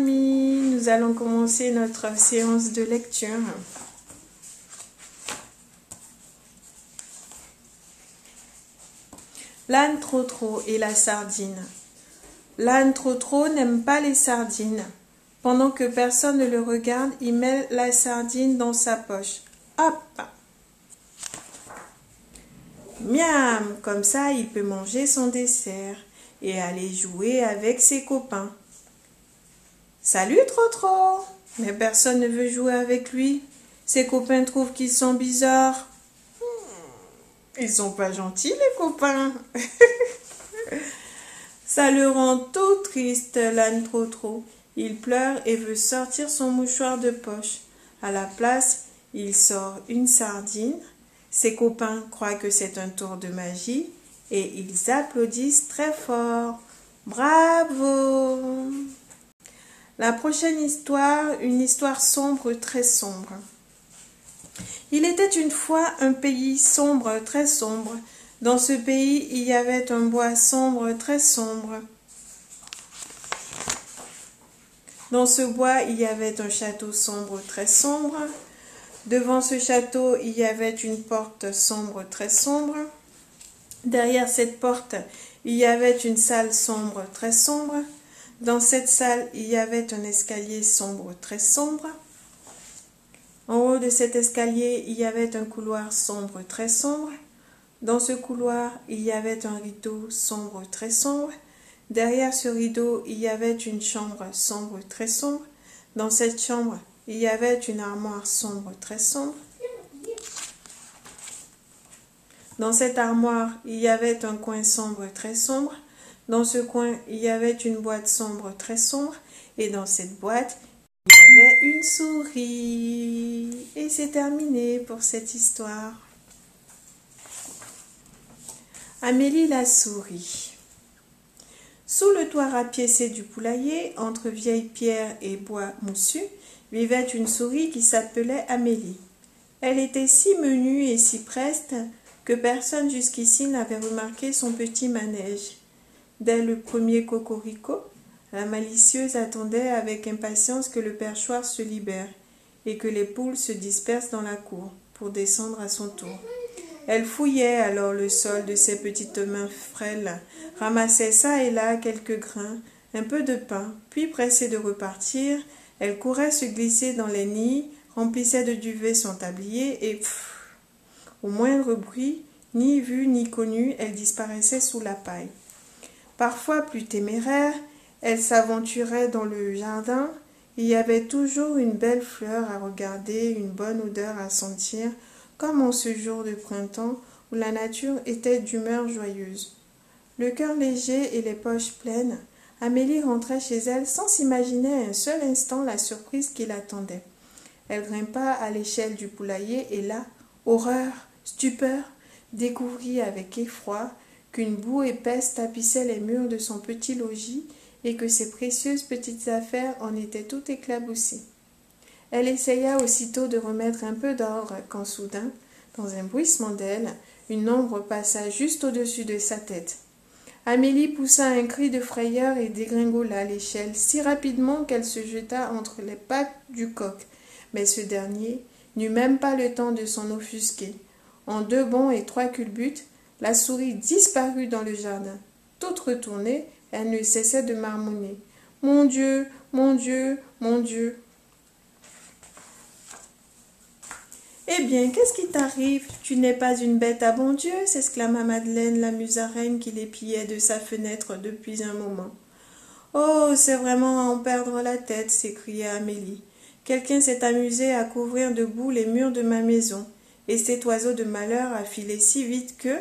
amis, nous allons commencer notre séance de lecture. L'âne Trotro et la sardine. L'âne Trotro n'aime pas les sardines. Pendant que personne ne le regarde, il met la sardine dans sa poche. Hop! Miam! Comme ça, il peut manger son dessert et aller jouer avec ses copains. Salut Trotro! Mais personne ne veut jouer avec lui. Ses copains trouvent qu'ils sont bizarres. Ils sont pas gentils les copains. Ça le rend tout triste, l'âne Trotro. Il pleure et veut sortir son mouchoir de poche. À la place, il sort une sardine. Ses copains croient que c'est un tour de magie et ils applaudissent très fort. Bravo! La prochaine histoire, une histoire sombre, très sombre. Il était une fois un pays sombre, très sombre. Dans ce pays, il y avait un bois sombre, très sombre. Dans ce bois, il y avait un château sombre, très sombre. Devant ce château, il y avait une porte sombre, très sombre. Derrière cette porte, il y avait une salle sombre, très sombre. Dans cette salle, il y avait un escalier sombre, très sombre. En haut de cet escalier, il y avait un couloir sombre, très sombre. Dans ce couloir, il y avait un rideau sombre, très sombre. Derrière ce rideau, il y avait une chambre sombre, très sombre. Dans cette chambre, il y avait une armoire sombre, très sombre. Dans cette armoire, il y avait un coin sombre, très sombre. Dans ce coin, il y avait une boîte sombre, très sombre. Et dans cette boîte, il y avait une souris. Et c'est terminé pour cette histoire. Amélie la souris. Sous le toit rapiécé du poulailler, entre vieilles pierres et bois moussus, vivait une souris qui s'appelait Amélie. Elle était si menue et si preste que personne jusqu'ici n'avait remarqué son petit manège. Dès le premier cocorico, la malicieuse attendait avec impatience que le perchoir se libère et que les poules se dispersent dans la cour pour descendre à son tour. Elle fouillait alors le sol de ses petites mains frêles, ramassait çà et là quelques grains, un peu de pain, puis pressée de repartir, elle courait se glisser dans les nids, remplissait de duvet son tablier et au moindre bruit, ni vue ni connue, elle disparaissait sous la paille. Parfois plus téméraire, elle s'aventurait dans le jardin. Il y avait toujours une belle fleur à regarder, une bonne odeur à sentir, comme en ce jour de printemps où la nature était d'humeur joyeuse. Le cœur léger et les poches pleines, Amélie rentrait chez elle sans s'imaginer un seul instant la surprise qui l'attendait. Elle grimpa à l'échelle du poulailler et là, horreur, stupeur, découvrit avec effroi qu'une boue épaisse tapissait les murs de son petit logis et que ses précieuses petites affaires en étaient toutes éclaboussées. Elle essaya aussitôt de remettre un peu d'ordre quand soudain, dans un bruissement d'ailes, une ombre passa juste au-dessus de sa tête. Amélie poussa un cri de frayeur et dégringola l'échelle si rapidement qu'elle se jeta entre les pattes du coq, mais ce dernier n'eut même pas le temps de s'en offusquer. En 2 bonds et 3 culbutes, la souris disparut dans le jardin. Toute retournée, elle ne cessait de marmonner. « Mon Dieu, mon Dieu, mon Dieu !» « Eh bien, qu'est-ce qui t'arrive? Tu n'es pas une bête à bon Dieu !» s'exclama Madeleine, la musaraigne qui l'épiait de sa fenêtre depuis un moment. « Oh, c'est vraiment à en perdre la tête !» s'écria Amélie. « Quelqu'un s'est amusé à couvrir de boue les murs de ma maison, et cet oiseau de malheur a filé si vite que... »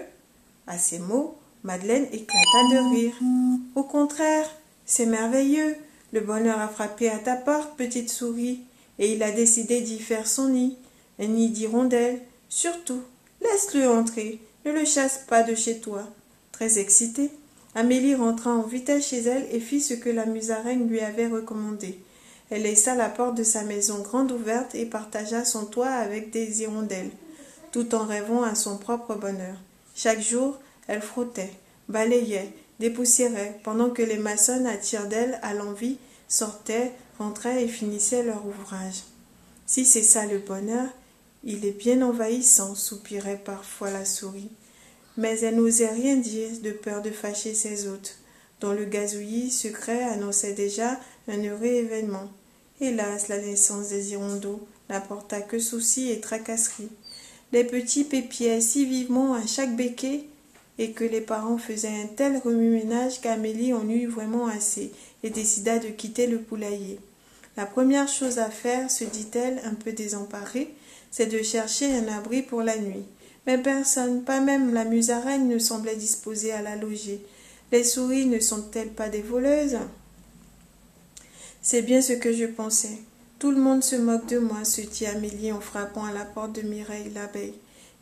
À ces mots, Madeleine éclata de rire. « Au contraire, c'est merveilleux. Le bonheur a frappé à ta porte, petite souris, et il a décidé d'y faire son nid. Un nid d'hirondelle. Surtout, laisse-le entrer, ne le chasse pas de chez toi. » Très excitée, Amélie rentra en vitesse chez elle et fit ce que la musaraigne lui avait recommandé. Elle laissa la porte de sa maison grande ouverte et partagea son toit avec des hirondelles, tout en rêvant à son propre bonheur. Chaque jour, elle frottait, balayait, dépoussiérait, pendant que les maçonnes à tire-d'aile à l'envi sortaient, rentraient et finissaient leur ouvrage. Si c'est ça le bonheur, il est bien envahissant, soupirait parfois la souris. Mais elle n'osait rien dire de peur de fâcher ses hôtes, dont le gazouillis secret annonçait déjà un heureux événement. Hélas, la naissance des hirondelles n'apporta que soucis et tracasseries. Les petits pépiaient si vivement à chaque becquet et que les parents faisaient un tel remue-ménage qu'Amélie en eut vraiment assez et décida de quitter le poulailler. La première chose à faire, se dit-elle, un peu désemparée, c'est de chercher un abri pour la nuit. Mais personne, pas même la musaraigne, ne semblait disposée à la loger. Les souris ne sont-elles pas des voleuses? C'est bien ce que je pensais. Tout le monde se moque de moi, se dit Amélie en frappant à la porte de Mireille l'abeille.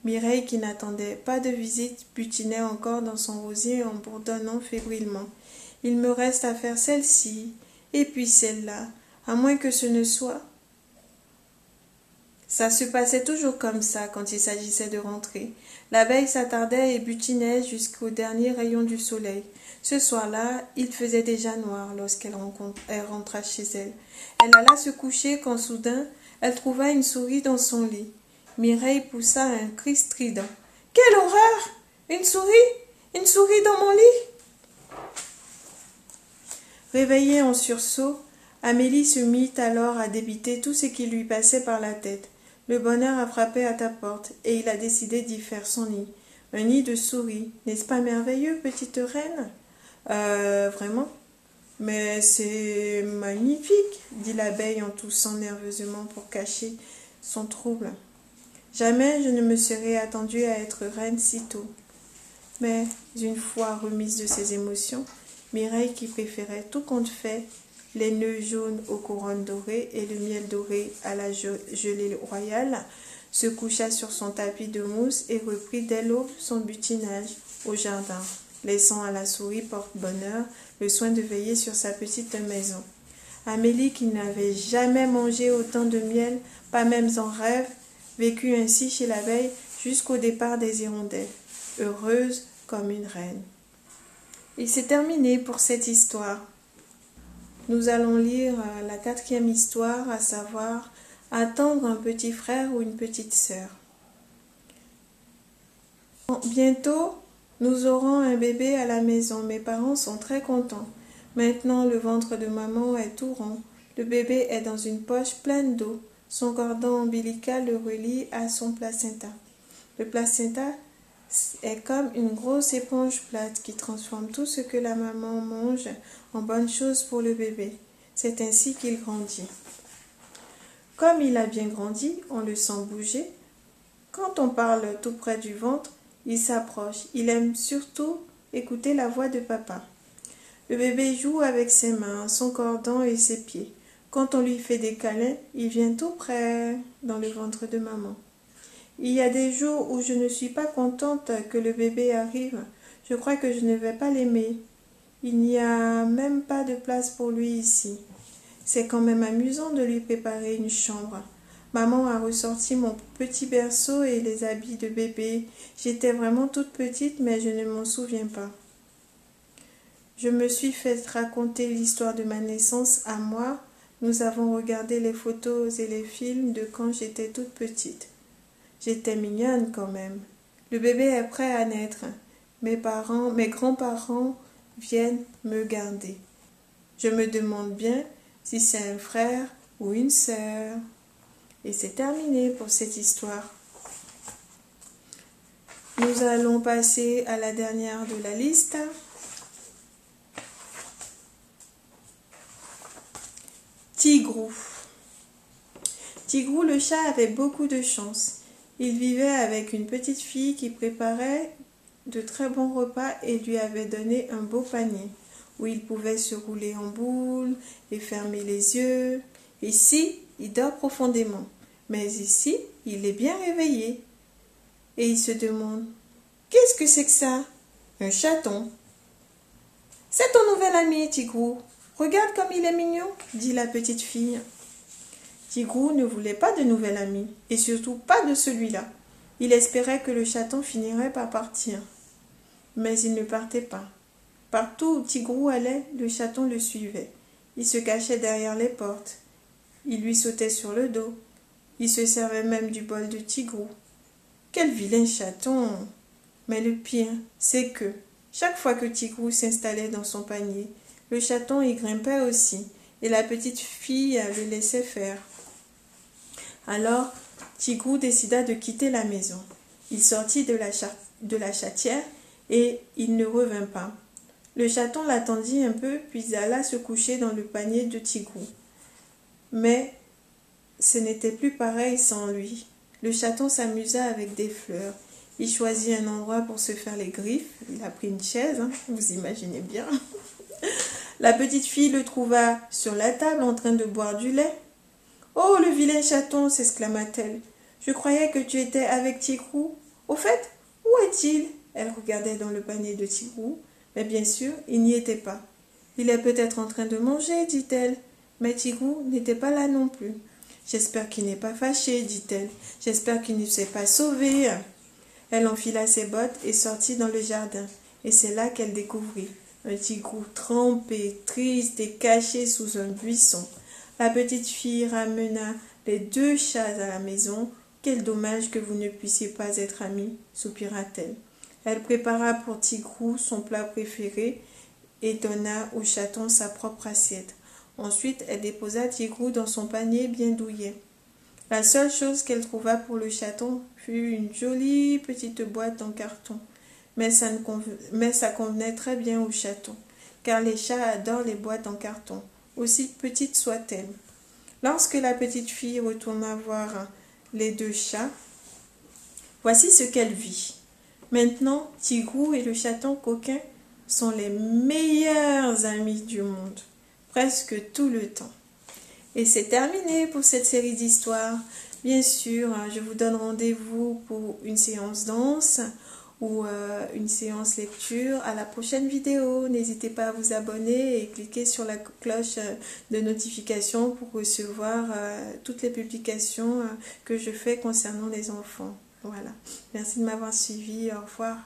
Mireille, qui n'attendait pas de visite, butinait encore dans son rosier en bourdonnant fébrilement. Il me reste à faire celle-ci, et puis celle-là, à moins que ce ne soit... Ça se passait toujours comme ça quand il s'agissait de rentrer. L'abeille s'attardait et butinait jusqu'au dernier rayon du soleil. Ce soir-là, il faisait déjà noir lorsqu'elle rentra chez elle. Elle alla se coucher quand soudain, elle trouva une souris dans son lit. Mireille poussa un cri strident. « Quelle horreur! Une souris! Une souris dans mon lit !» Réveillée en sursaut, Amélie se mit alors à débiter tout ce qui lui passait par la tête. Le bonheur a frappé à ta porte, et il a décidé d'y faire son nid. Un nid de souris, n'est-ce pas merveilleux, petite reine? Vraiment? Mais c'est magnifique, dit l'abeille en toussant nerveusement pour cacher son trouble. Jamais je ne me serais attendue à être reine si tôt. Mais, une fois remise de ses émotions, Mireille, qui préférait tout compte fait, les nœuds jaunes aux couronnes dorées et le miel doré à la gelée royale, se coucha sur son tapis de mousse et reprit dès l'aube son butinage au jardin, laissant à la souris porte-bonheur le soin de veiller sur sa petite maison. Amélie, qui n'avait jamais mangé autant de miel, pas même en rêve, vécut ainsi chez l'abeille jusqu'au départ des hirondelles, heureuse comme une reine. Il s'est terminé pour cette histoire. Nous allons lire la 4e histoire, à savoir « Attendre un petit frère ou une petite sœur ». Bientôt, nous aurons un bébé à la maison. Mes parents sont très contents. Maintenant, le ventre de maman est tout rond. Le bébé est dans une poche pleine d'eau. Son cordon ombilical le relie à son placenta. Le placenta est comme une grosse éponge plate qui transforme tout ce que la maman mange en bonnes choses pour le bébé. C'est ainsi qu'il grandit. Comme il a bien grandi, on le sent bouger. Quand on parle tout près du ventre, il s'approche. Il aime surtout écouter la voix de papa. Le bébé joue avec ses mains, son cordon et ses pieds. Quand on lui fait des câlins, il vient tout près dans le ventre de maman. Il y a des jours où je ne suis pas contente que le bébé arrive. Je crois que je ne vais pas l'aimer. Il n'y a même pas de place pour lui ici. C'est quand même amusant de lui préparer une chambre. Maman a ressorti mon petit berceau et les habits de bébé. J'étais vraiment toute petite, mais je ne m'en souviens pas. Je me suis fait raconter l'histoire de ma naissance à moi. Nous avons regardé les photos et les films de quand j'étais toute petite. J'étais mignonne quand même. Le bébé est prêt à naître. Mes grands-parents viennent me garder. Je me demande bien si c'est un frère ou une sœur. Et c'est terminé pour cette histoire. Nous allons passer à la dernière de la liste. Tigrou. Tigrou le chat avait beaucoup de chance. Il vivait avec une petite fille qui préparait de très bons repas et lui avait donné un beau panier où il pouvait se rouler en boule et fermer les yeux. Ici, il dort profondément, mais ici, il est bien réveillé. Et il se demande, qu'est-ce que c'est que ça? Un chaton. C'est ton nouvel ami, Tigrou. Regarde comme il est mignon, dit la petite fille. Tigrou ne voulait pas de nouvel ami, et surtout pas de celui-là. Il espérait que le chaton finirait par partir. Mais il ne partait pas. Partout où Tigrou allait, le chaton le suivait. Il se cachait derrière les portes. Il lui sautait sur le dos. Il se servait même du bol de Tigrou. Quel vilain chaton! Mais le pire, c'est que, chaque fois que Tigrou s'installait dans son panier, le chaton y grimpait aussi, et la petite fille le laissait faire. Alors, Tigrou décida de quitter la maison. Il sortit de la chatière et il ne revint pas. Le chaton l'attendit un peu, puis alla se coucher dans le panier de Tigrou. Mais ce n'était plus pareil sans lui. Le chaton s'amusa avec des fleurs. Il choisit un endroit pour se faire les griffes. Il a pris une chaise, hein, vous imaginez bien. La petite fille le trouva sur la table en train de boire du lait. « Oh, le vilain chaton !» s'exclama-t-elle. « Je croyais que tu étais avec Tigrou. Au fait, où est-il » Elle regardait dans le panier de Tigrou, mais bien sûr, il n'y était pas. « Il est peut-être en train de manger, dit-elle. » Mais Tigrou n'était pas là non plus. « J'espère qu'il n'est pas fâché, dit-elle. J'espère qu'il ne s'est pas sauvé. » Elle enfila ses bottes et sortit dans le jardin. Et c'est là qu'elle découvrit un Tigrou trempé, triste et caché sous un buisson. La petite fille ramena les 2 chats à la maison. « Quel dommage que vous ne puissiez pas être amis, soupira-t-elle. Elle prépara pour Tigrou son plat préféré et donna au chaton sa propre assiette. Ensuite, elle déposa Tigrou dans son panier bien douillet. La seule chose qu'elle trouva pour le chaton fut une jolie petite boîte en carton. Mais ça convenait très bien au chaton, car les chats adorent les boîtes en carton, aussi petites soient-elles. Lorsque la petite fille retourna voir les 2 chats, voici ce qu'elle vit. Maintenant, Tigrou et le chaton coquin sont les meilleurs amis du monde, presque tout le temps. Et c'est terminé pour cette série d'histoires. Bien sûr, je vous donne rendez-vous pour une séance danse ou une séance lecture à la prochaine vidéo. N'hésitez pas à vous abonner et cliquer sur la cloche de notification pour recevoir toutes les publications que je fais concernant les enfants. Voilà. Merci de m'avoir suivi. Au revoir.